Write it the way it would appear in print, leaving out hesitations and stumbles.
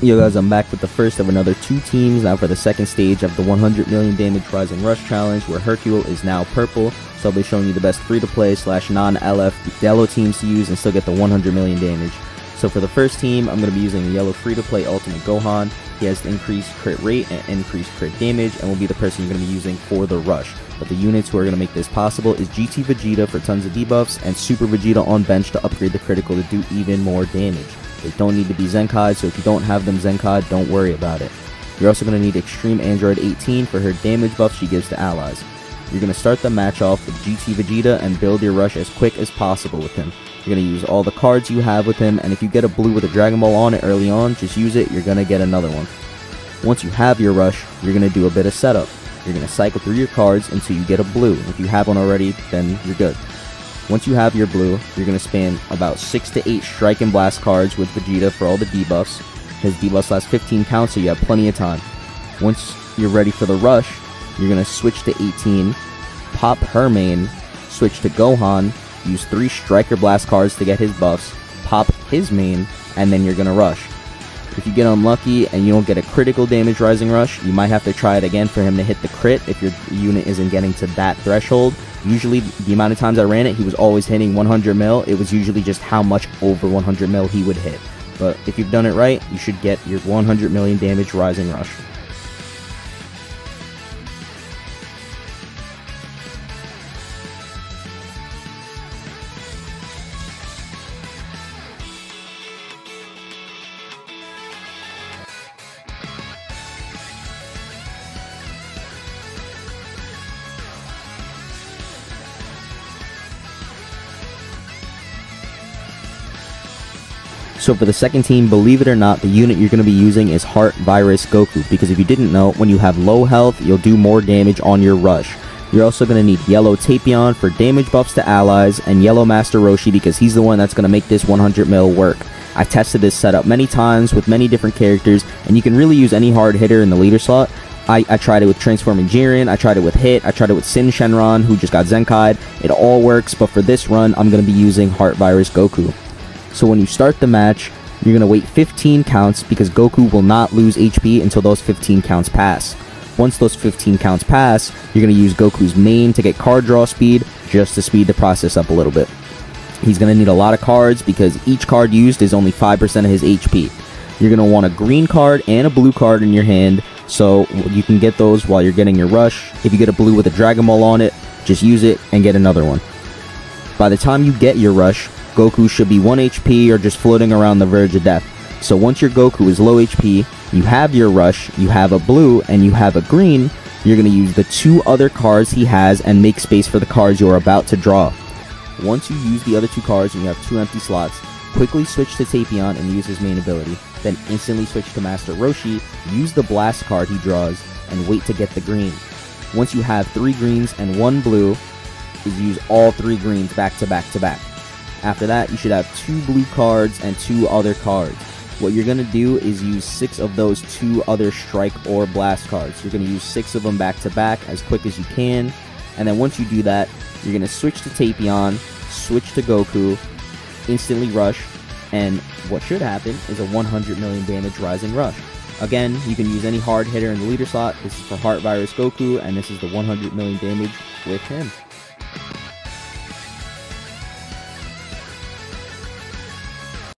Yo guys, I'm back with the first of another 2 teams now for the second stage of the 100 million damage Rising Rush challenge, where Hercule is now purple, so I'll be showing you the best free-to-play / non-LF yellow teams to use and still get the 100 million damage. So for the first team, I'm going to be using the yellow free-to-play Ultimate Gohan. He has the increased crit rate and increased crit damage, and will be the person you're going to be using for the rush. But the units who are going to make this possible is GT Vegeta for tons of debuffs, and Super Vegeta on bench to upgrade the critical to do even more damage. They don't need to be Zenkai'd, so if you don't have them Zenkai'd, don't worry about it. You're also going to need Extreme Android 18 for her damage buff she gives to allies. You're going to start the match off with GT Vegeta and build your rush as quick as possible with him. You're going to use all the cards you have with him, and if you get a blue with a Dragon Ball on it early on, just use it, you're going to get another one. Once you have your rush, you're going to do a bit of setup. You're going to cycle through your cards until you get a blue. If you have one already, then you're good. Once you have your blue, you're going to spam about 6 to 8 Strike and Blast cards with Vegeta for all the debuffs. His debuffs last 15 counts, so you have plenty of time. Once you're ready for the rush, you're going to switch to 18, pop her main, switch to Gohan, use 3 Striker Blast cards to get his buffs, pop his main, and then you're going to rush. If you get unlucky and you don't get a critical damage Rising Rush, you might have to try it again for him to hit the crit if your unit isn't getting to that threshold. Usually, the amount of times I ran it, he was always hitting 100 mil. It was usually just how much over 100 mil he would hit. But if you've done it right, you should get your 100 million damage Rising Rush. So for the second team, believe it or not, the unit you're going to be using is Heart Virus Goku, because if you didn't know, when you have low health, you'll do more damage on your rush. You're also going to need Yellow Tapion for damage buffs to allies, and Yellow Master Roshi because he's the one that's going to make this 100 mil work. I tested this setup many times with many different characters, and you can really use any hard hitter in the leader slot. I tried it with Transforming Jiren, I tried it with Hit, I tried it with Sin Shenron, who just got Zenkai'd. It all works, but for this run, I'm going to be using Heart Virus Goku. So when you start the match, you're going to wait 15 counts because Goku will not lose HP until those 15 counts pass. Once those 15 counts pass, you're going to use Goku's main to get card draw speed, just to speed the process up a little bit. He's going to need a lot of cards because each card used is only 5% of his HP. You're going to want a green card and a blue card in your hand, so you can get those while you're getting your rush. If you get a blue with a Dragon Ball on it, just use it and get another one. By the time you get your rush, Goku should be 1 HP or just floating around the verge of death. So once your Goku is low HP, you have your rush, you have a blue, and you have a green, you're going to use the 2 other cards he has and make space for the cards you're about to draw. Once you use the other 2 cards and you have 2 empty slots, quickly switch to Tapion and use his main ability. Then instantly switch to Master Roshi, use the blast card he draws, and wait to get the green. Once you have 3 greens and 1 blue, is use all 3 greens back to back to back. After that, you should have 2 blue cards and 2 other cards. What you're going to do is use 6 of those 2 other strike or blast cards. You're going to use 6 of them back to back as quick as you can. And then once you do that, you're going to switch to Tapion, switch to Goku, instantly rush, and what should happen is a 100 million damage Rising Rush. Again, you can use any hard hitter in the leader slot. This is for Heart Virus Goku, and this is the 100 million damage with him.